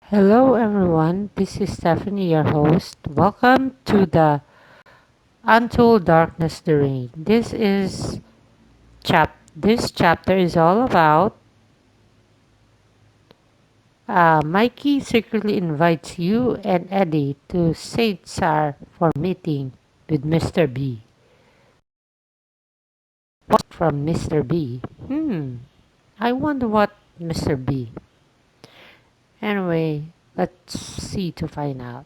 Hello everyone, this is Stephanie, your host. Welcome to the Untold Darkness the Rain. This chapter is all about Mikey secretly invites you and Eddie to Saint Sar for meeting with Mr. B. What from Mr. B? I wonder what Mr. B. Anyway, let's see to find out.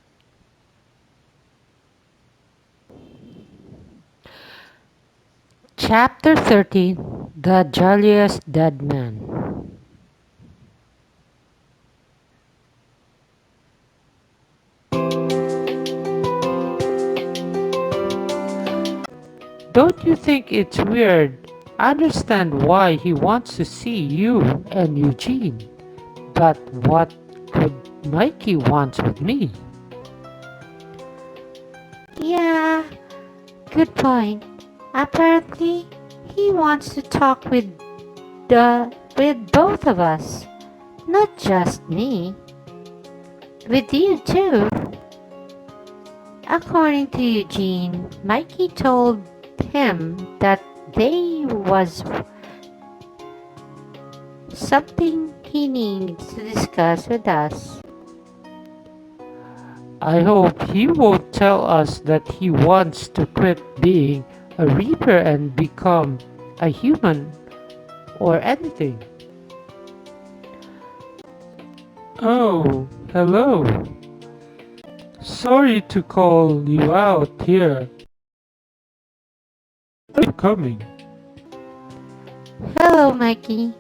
Chapter 13, The Jolliest Dead Man. Don't you think it's weird? I understand why he wants to see you and Eugene, but what could Mikey want with me? Yeah, good point. Apparently, he wants to talk with both of us, not just me. With you too. According to Eugene, Mikey told him that there was something he needs to discuss with us. I hope he won't tell us that he wants to quit being a reaper and become a human or anything. Oh, hello. Sorry to call you out here. Are you coming? Hello, Mikey.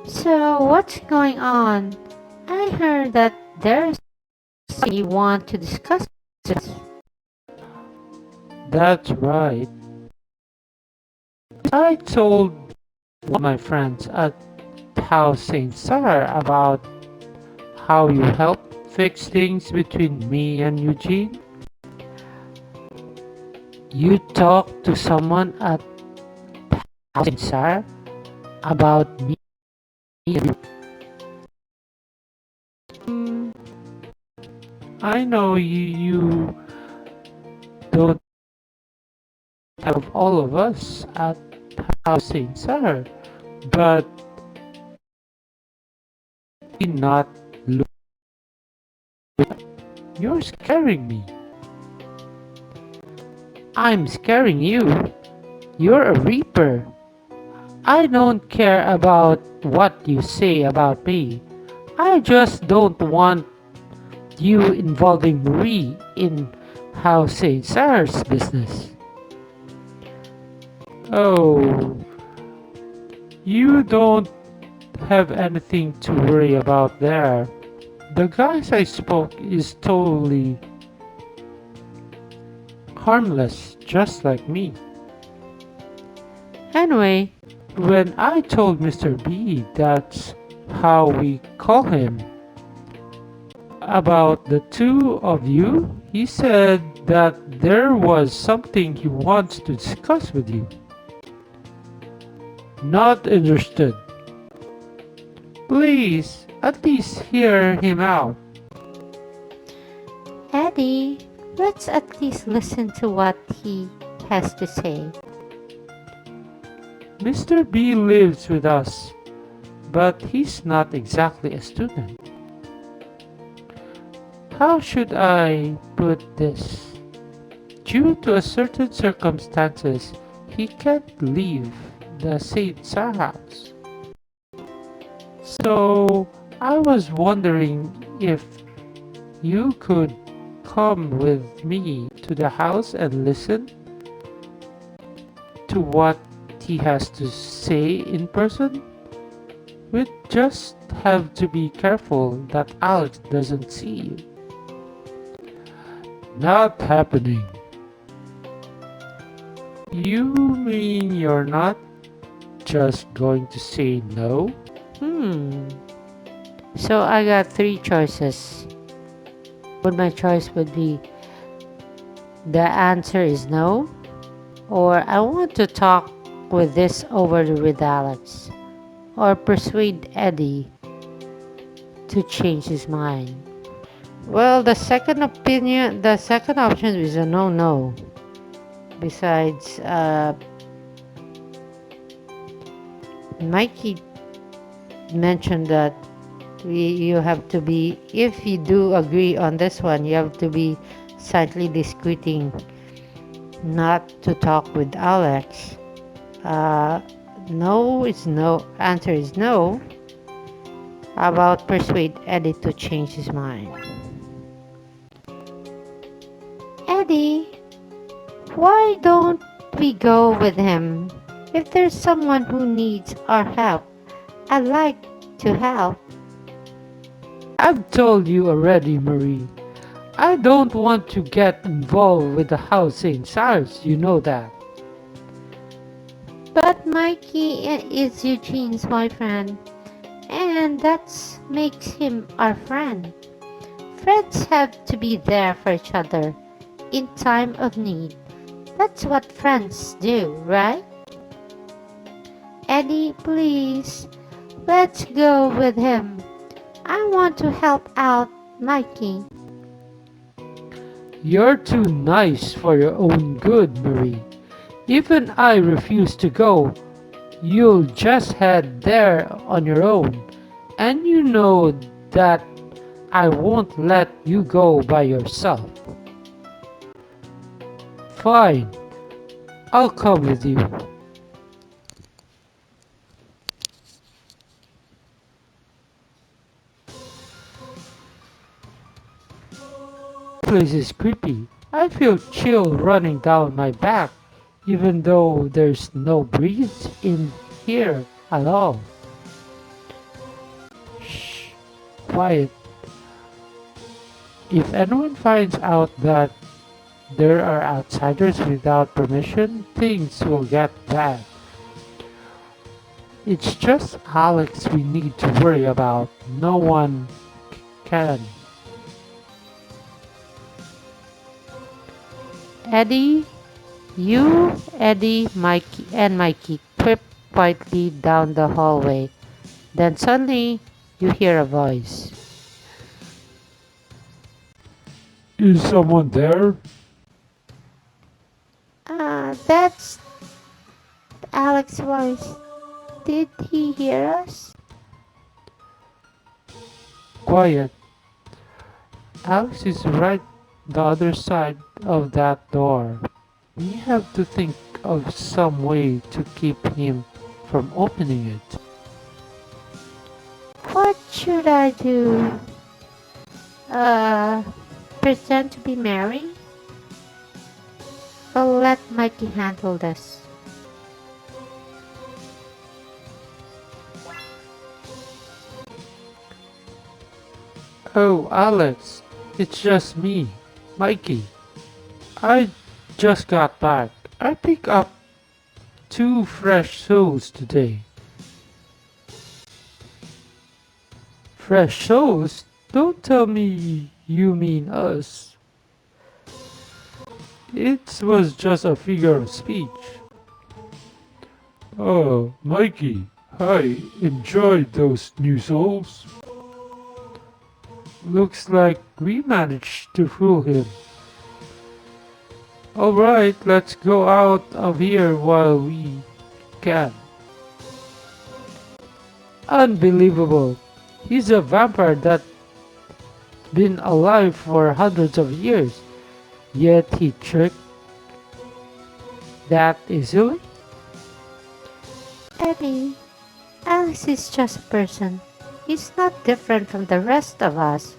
So, what's going on? I heard that there's something you want to discuss with us. That's right. I told one of my friends at House St. Sarah about how you helped fix things between me and Eugene. You talked to someone at House St. Sarah about me and you. Hmm, I know you don't have all of us at House St. Sarah, but you not look. You're scaring me. I'm scaring you. You're a reaper. I don't care about what you say about me. I just don't want you involving Marie in how St. Sarah's business. Oh, you don't have anything to worry about there. The guys I spoke is totally harmless, just like me. Anyway, when I told Mr. B that's how we call him about the two of you, he said that there was something he wants to discuss with you. Not interested. Please, at least hear him out. Eddie, let's at least listen to what he has to say. Mr. B lives with us, but he's not exactly a student. How should I put this? Due to a certain circumstances, he can't leave the St. Sar house. So I was wondering if you could come with me to the house and listen to what he has to say in person. We just have to be careful that Alex doesn't see you. Not happening. You mean you're not just going to say no? Hmm. So I got three choices. Would my choice would be the answer is no, or I want to talk with this over with Alex, or persuade Eddie to change his mind. Well, the second option is a no. Besides, Mikey mentioned that you have to be, if you do agree on this one, you have to be slightly discreeting not to talk with Alex. Uh, no is no. Answer is no. How about persuade Eddie to change his mind? Eddie, why don't we go with him? If there's someone who needs our help, I'd like to help. I've told you already, Marie. I don't want to get involved with the house St. Cyrus, you know that. But Mikey is Eugene's boyfriend, and that makes him our friend. Friends have to be there for each other in time of need. That's what friends do, right? Eddie, please, let's go with him. I want to help out Mikey. You're too nice for your own good, Marie. Even I refuse to go. You'll just head there on your own. And you know that I won't let you go by yourself. Fine, I'll come with you. This place is creepy. I feel chill running down my back, even though there's no breeze in here at all. Shh, quiet. If anyone finds out that there are outsiders without permission, things will get bad. It's just Alex we need to worry about. No one can. Eddie, you, Eddie, Mikey, and Mikey creep quietly down the hallway. Then suddenly, you hear a voice. Is someone there? That's Alex's voice. Did he hear us? Quiet. Alex is right the other side of that door. We have to think of some way to keep him from opening it. What should I do? Uh, pretend to be Mary? I'll let Mikey handle this. Oh, Alex, it's just me, Mikey. I just got back. I picked up two fresh souls today. Fresh souls? Don't tell me you mean us. It was just a figure of speech. Oh, Mikey, I enjoyed those new souls. Looks like we managed to fool him. Alright, let's go out of here while we can. Unbelievable. He's a vampire that's been alive for hundreds of years, yet he tricked that easily? Eddie, Alex is just a person. He's not different from the rest of us.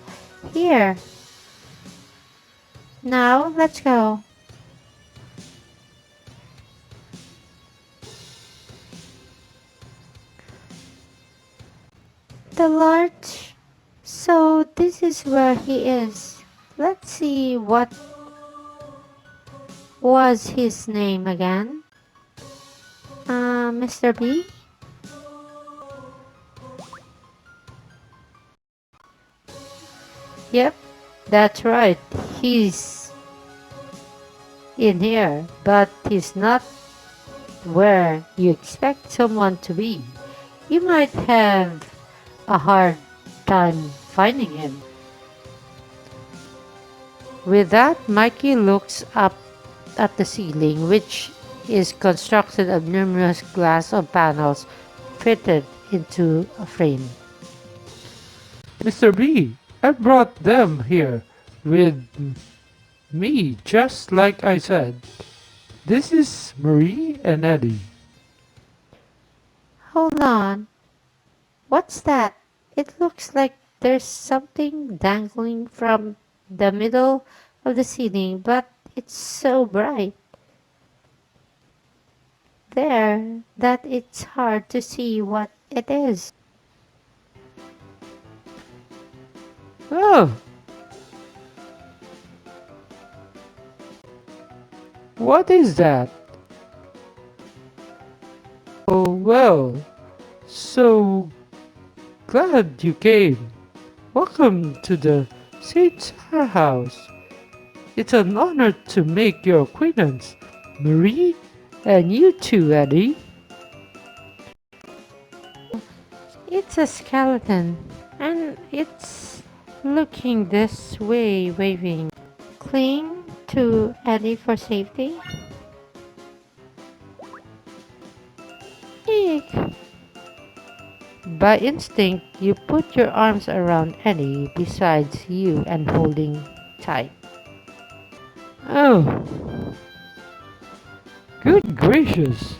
Here. Now, let's go. The large. So this is where he is. Let's see what was his name again. Mr. B? Yep, that's right. He's in here, but he's not where you expect someone to be. You might have a hard time finding him. With that, Mikey looks up at the ceiling, which is constructed of numerous glass of panels fitted into a frame. Mr. B, I brought them here with me, just like I said. This is Marie and Eddie. Hold on. What's that? It looks like there's something dangling from the middle of the ceiling, but it's so bright there that it's hard to see what it is. Oh, what is that? Oh, well, so glad you came. Welcome to the St. Sarah house. It's an honor to make your acquaintance, Marie, and you too, Eddie. It's a skeleton, and it's looking this way, waving. Cling to Eddie for safety. Eek. By instinct, you put your arms around Eddie besides you and holding tight. Oh, good gracious.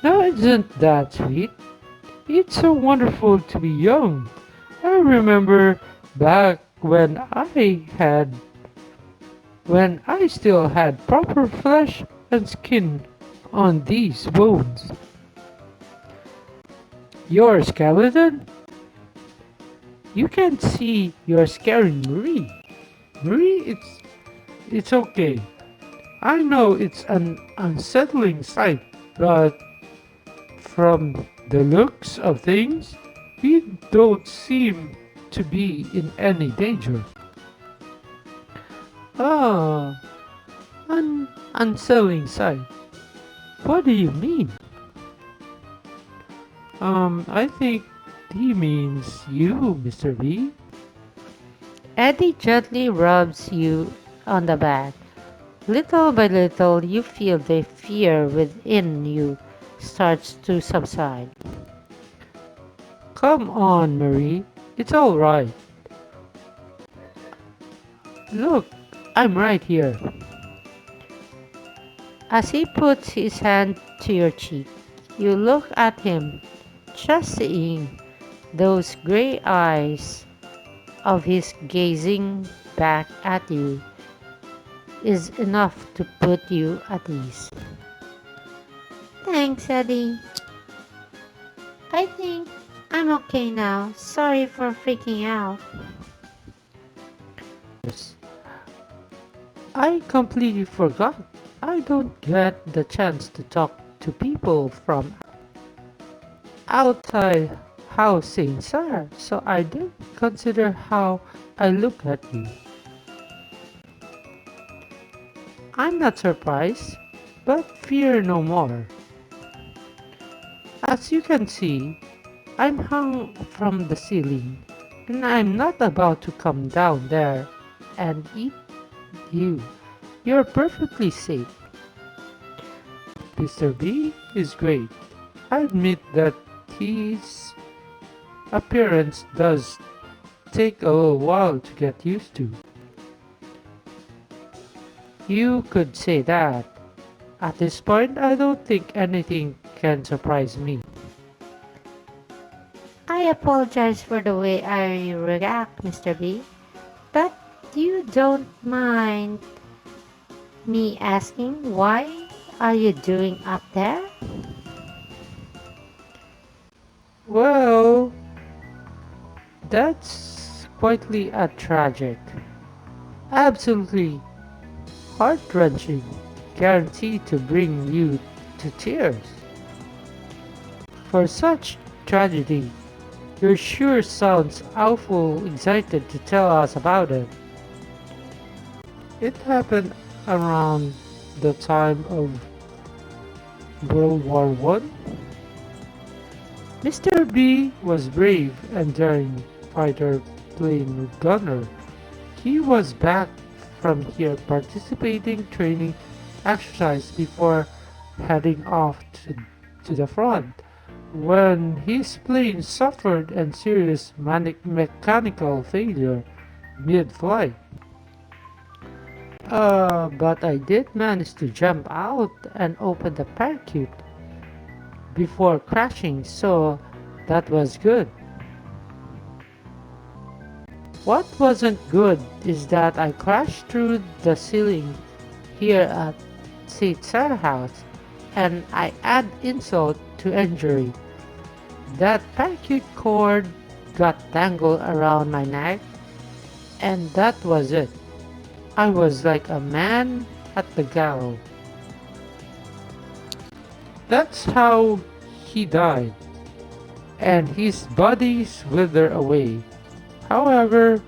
Now isn't that sweet? It's so wonderful to be young. I remember back when I still had proper flesh and skin on these bones. Your skeleton? You can't see you're scaring Marie. Marie, it's okay. I know it's an unsettling sight, but from the looks of things, we don't seem to be in any danger. Ah, unsettling sight. What do you mean? I think he means you, Mr. B. Eddie gently rubs you on the back. Little by little, you feel the fear within you starts to subside. Come on, Marie. It's all right. Look, I'm right here. As he puts his hand to your cheek, you look at him, just seeing those gray eyes of his gazing back at you is enough to put you at ease. Thanks, Eddie. I think I'm okay now. Sorry for freaking out. Yes. I completely forgot. I don't get the chance to talk to people from outside housing, sir, so I didn't consider how I look at you. I'm not surprised, but fear no more. As you can see, I'm hung from the ceiling, and I'm not about to come down there and eat you. You're perfectly safe. Mr. B is great. I admit that his appearance does take a little while to get used to. You could say that. At this point, I don't think anything can surprise me. I apologize for the way I react, Mr. B, but you don't mind me asking why are you doing up there? Well, that's quietly a tragic, absolutely heart-wrenching, guaranteed to bring you to tears. For such tragedy, you sure sounds awful excited to tell us about it. It happened around the time of World War One. Mr. B was brave and daring fighter plane gunner. He was back from here participating training exercise before heading off to the front when his plane suffered a serious mechanical failure mid-flight. But I did manage to jump out and open the parachute before crashing, so that was good. What wasn't good is that I crashed through the ceiling here at St. Sarah House, and I add insult to injury. That parachute cord got tangled around my neck, and that was it. I was like a man at the gallows. That's how he died, and his body withered away. However,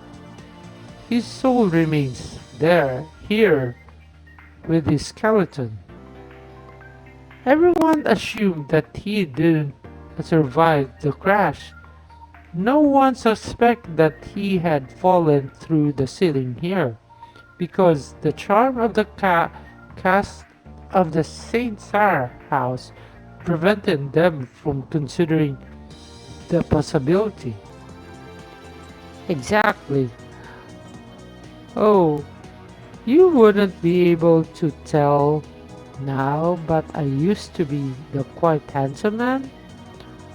his soul remains there, here, with his skeleton. Everyone assumed that he didn't survive the crash. No one suspected that he had fallen through the ceiling here, because the charm of the cast of the St. Sarah house prevented them from considering the possibility. Exactly. Oh, you wouldn't be able to tell now, but I used to be the quite handsome man.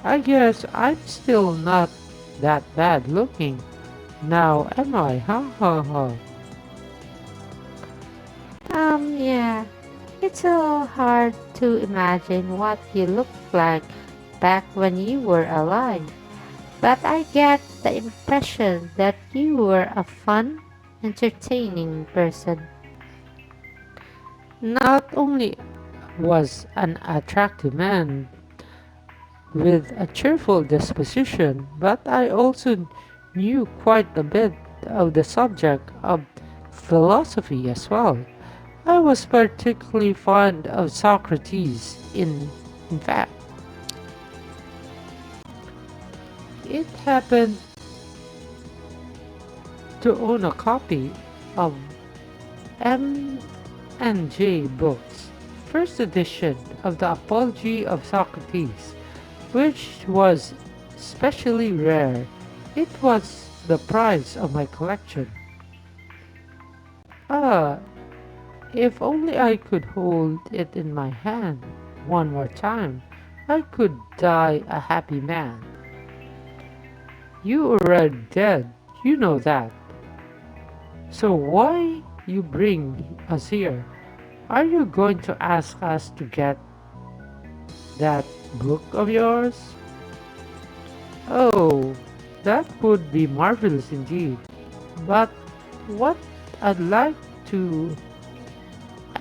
I guess I'm still not that bad looking. Now am I? Ha ha ha. Yeah. It's a little hard to imagine what you looked like back when you were alive. But I get the impression that you were a fun, entertaining person. Not only was an attractive man with a cheerful disposition, but I also knew quite a bit of the subject of philosophy as well. I was particularly fond of Socrates. In fact, it happened to own a copy of M and J Books' first edition of the Apology of Socrates, which was especially rare. It was the prize of my collection. Ah, if only I could hold it in my hand one more time, I could die a happy man. You already dead, you know that. So why you bring us here? Are you going to ask us to get that book of yours? Oh, that would be marvelous indeed. But what I'd like to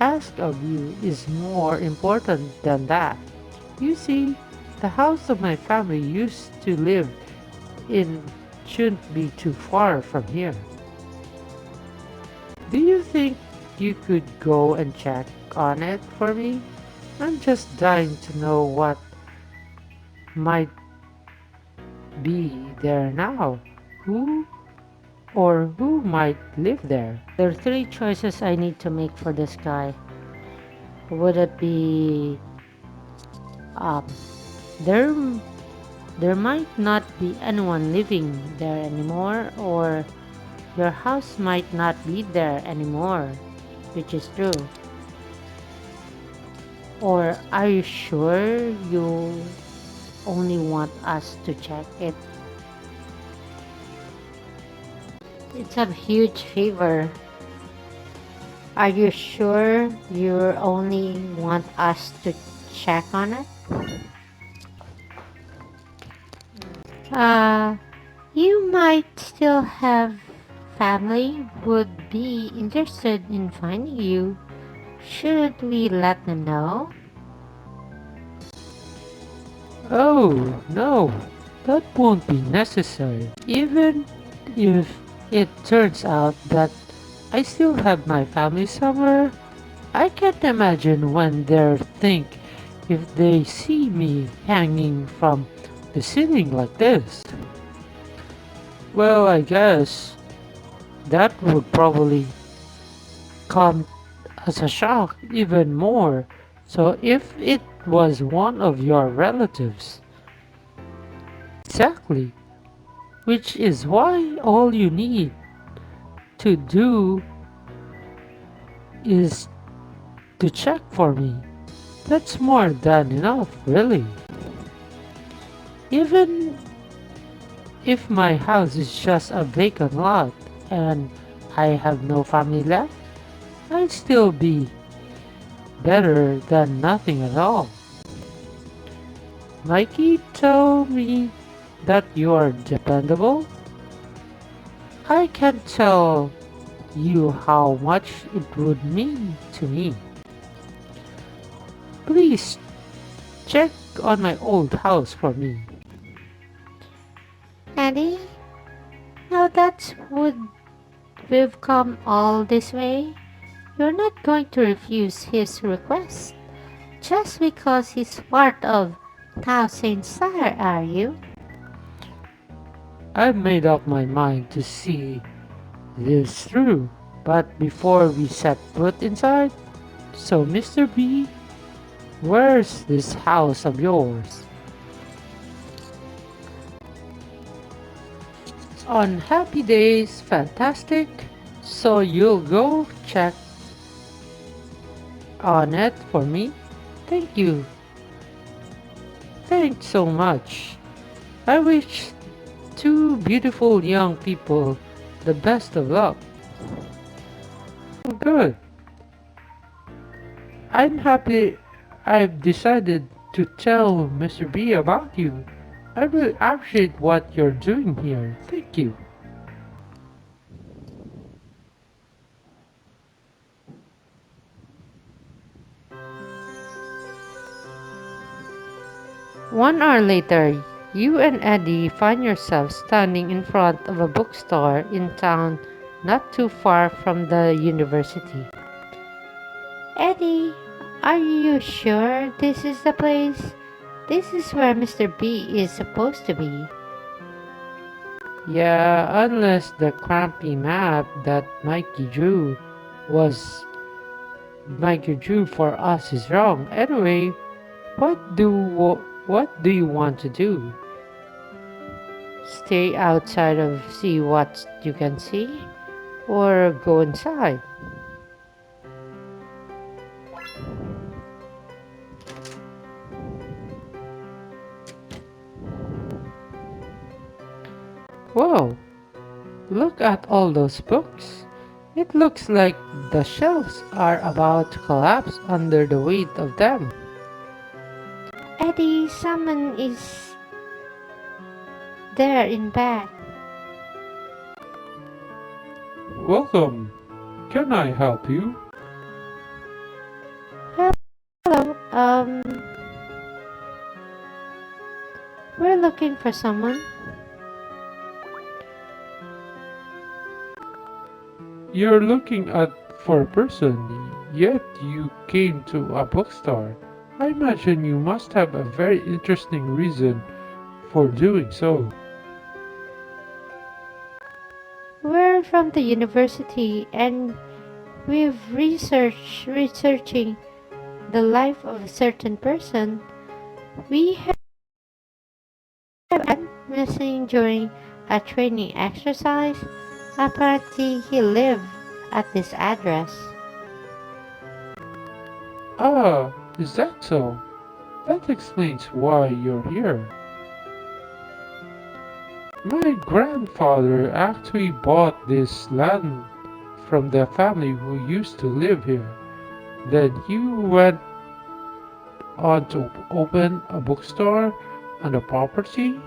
ask of you is more important than that. You see, the house of my family used to live in shouldn't be too far from here. Do you think you could go and check on it for me? I'm just dying to know what might be there now. Who or who might live there? There are three choices I need to make for this guy. Would it be um there there might not be anyone living there anymore, or your house might not be there anymore, which is true. Or are you sure you only want us to check it? It's a huge favor. Are you sure you only want us to check on it? Uh, you might still have family would be interested in finding you. Should we let them know? Oh, no, that won't be necessary. Even if it turns out that I still have my family somewhere, I can't imagine when they'll think if they see me hanging from the ceiling like this. Well, I guess that would probably come as a shock even more. So if it was one of your relatives, exactly, which is why all you need to do is to check for me. That's more than enough, really. Even if my house is just a vacant lot and I have no family left, I'd still be better than nothing at all. Mikey told me that you're dependable. I can't tell you how much it would mean to me. Please check on my old house for me. Eddie, now that's would we've come all this way. You're not going to refuse his request just because he's part of Thousand Star, are you? I've made up my mind to see this through, but before we set foot inside, so Mr. B, where's this house of yours? On happy days, fantastic. So you'll go check on it for me? Thank you. Thanks so much. I wish two beautiful young people the best of luck. Good. I'm happy I've decided to tell Mr. B about you. I really appreciate what you're doing here. Thank you. One hour later, you and Eddie find yourselves standing in front of a bookstore in town not too far from the university. Eddie, are you sure this is the place? This is where Mr. B is supposed to be. Yeah, unless the crampy map that Mikey drew for us is wrong. Anyway, what do you want to do? Stay outside of see what you can see, or go inside? Whoa! Look at all those books. It looks like the shelves are about to collapse under the weight of them. Eddie, someone is there in back. Welcome. Can I help you? Hello, we're looking for someone. You're looking at for a person, yet you came to a bookstore. I imagine you must have a very interesting reason for doing so. We're from the university and we've researching the life of a certain person. We have been missing during a training exercise. Apparently, he lived at this address. Ah, is that so? That explains why you're here. My grandfather actually bought this land from the family who used to live here. Then he went on to open a bookstore on the property.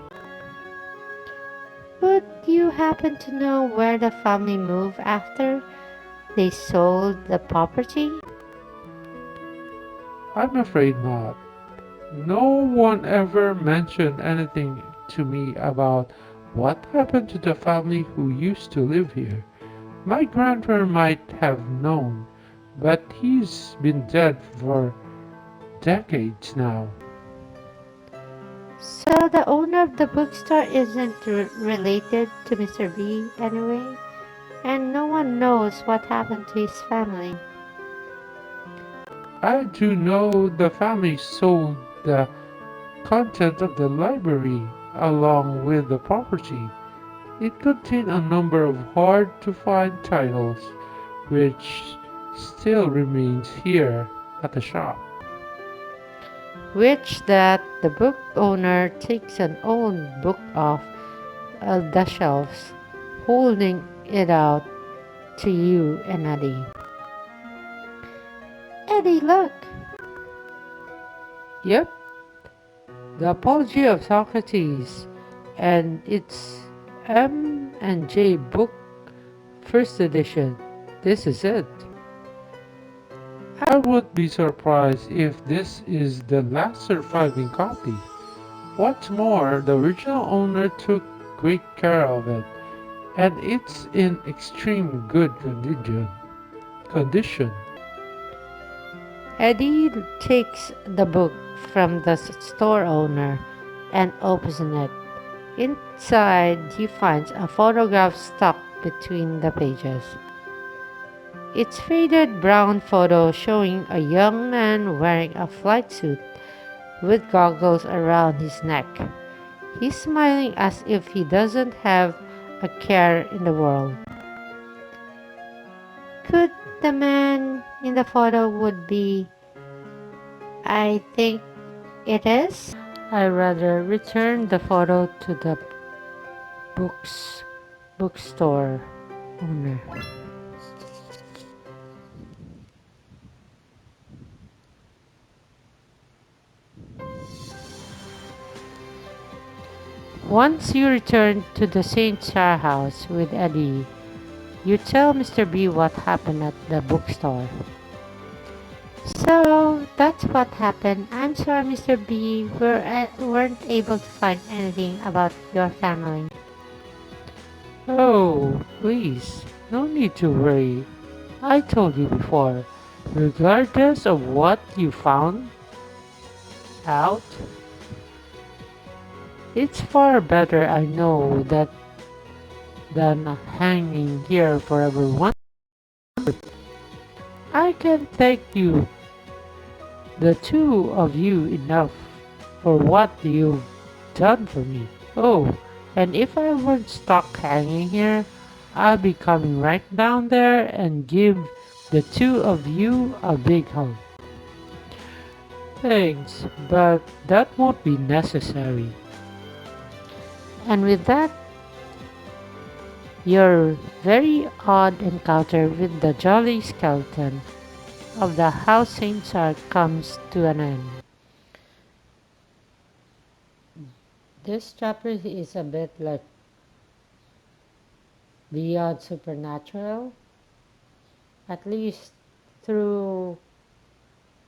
Would you happen to know where the family moved after they sold the property? I'm afraid not. No one ever mentioned anything to me about what happened to the family who used to live here. My grandfather might have known, but he's been dead for decades now. So the owner of the bookstore isn't related to Mr. B anyway? and no one knows what happened to his family. I do know the family sold the content of the library along with the property. It contained a number of hard to find titles, which still remains here at the shop. Which that the book owner takes an old book off the shelves, holding it out to you and Eddie. Eddie, look! Yep, the Apology of Socrates, and it's M and J book first edition. This is it. I would be surprised if this is the last surviving copy. What's more, the original owner took great care of it, and it's in extreme good condition. Eddie takes the book from the store owner and opens it. Inside, he finds a photograph stuck between the pages. It's faded brown photo showing a young man wearing a flight suit with goggles around his neck. He's smiling as if he doesn't have a care in the world. Could the man in the photo would be? I think it is. I rather return the photo to the books bookstore owner. Once you return to the St. Charles house with Eddie, you tell Mr. B what happened at the bookstore. So that's what happened. I'm sorry, Mr. B. Weren't able to find anything about your family. Oh, please, no need to worry. I told you before, regardless of what you found out, it's far better I know that than hanging here forever. I can thank you, the two of you, enough for what you've done for me. Oh, and if I weren't stuck hanging here, I'll be coming right down there and give the two of you a big hug. Thanks, but that won't be necessary. And with that, your very odd encounter with the jolly skeleton of the House Saint Sark comes to an end. This chapter is a bit like beyond supernatural, at least through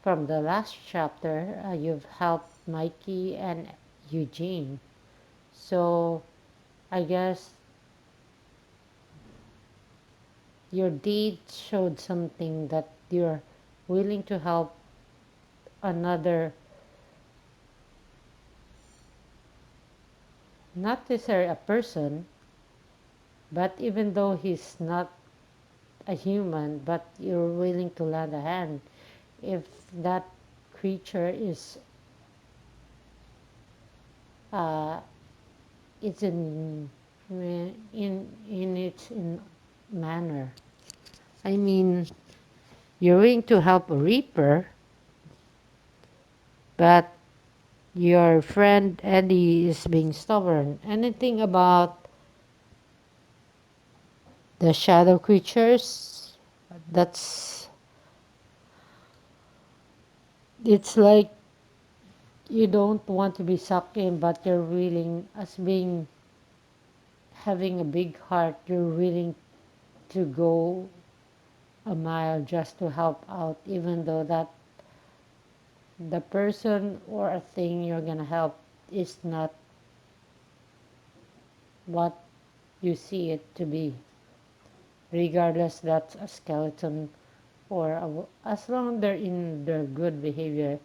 from the last chapter. You've helped Mikey and Eugene, so I guess your deed showed something that you're willing to help another, not necessarily a person, but even though he's not a human, but you're willing to lend a hand if that creature is uh, it's in its in manner. I mean, you're willing to help a reaper, but your friend Eddie is being stubborn. Anything about the shadow creatures? That's it's like you don't want to be sucked in, but you're willing, as being having a big heart, you're willing to go a mile just to help out, even though that the person or a thing you're gonna help is not what you see it to be, regardless that's a skeleton or as long as they're in their good behavior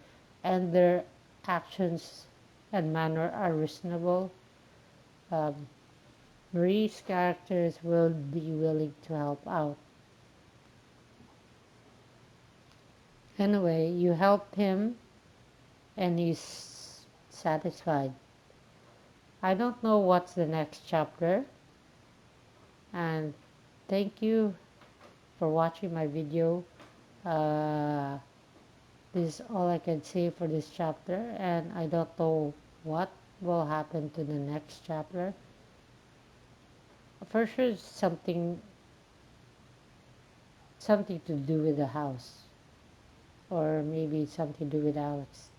and their actions and manner are reasonable, um, Ree's characters will be willing to help out. Anyway, you help him and he's satisfied. I don't know what's the next chapter, and thank you for watching my video. Uh, this is all I can say for this chapter, and I don't know what will happen to the next chapter. For sure, something to do with the house, or maybe something to do with Alex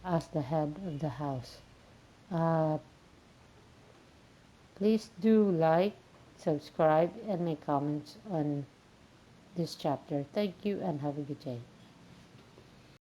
as the head of the house. Uh, Please do like, subscribe, and make comments on this chapter. Thank you and have a good day.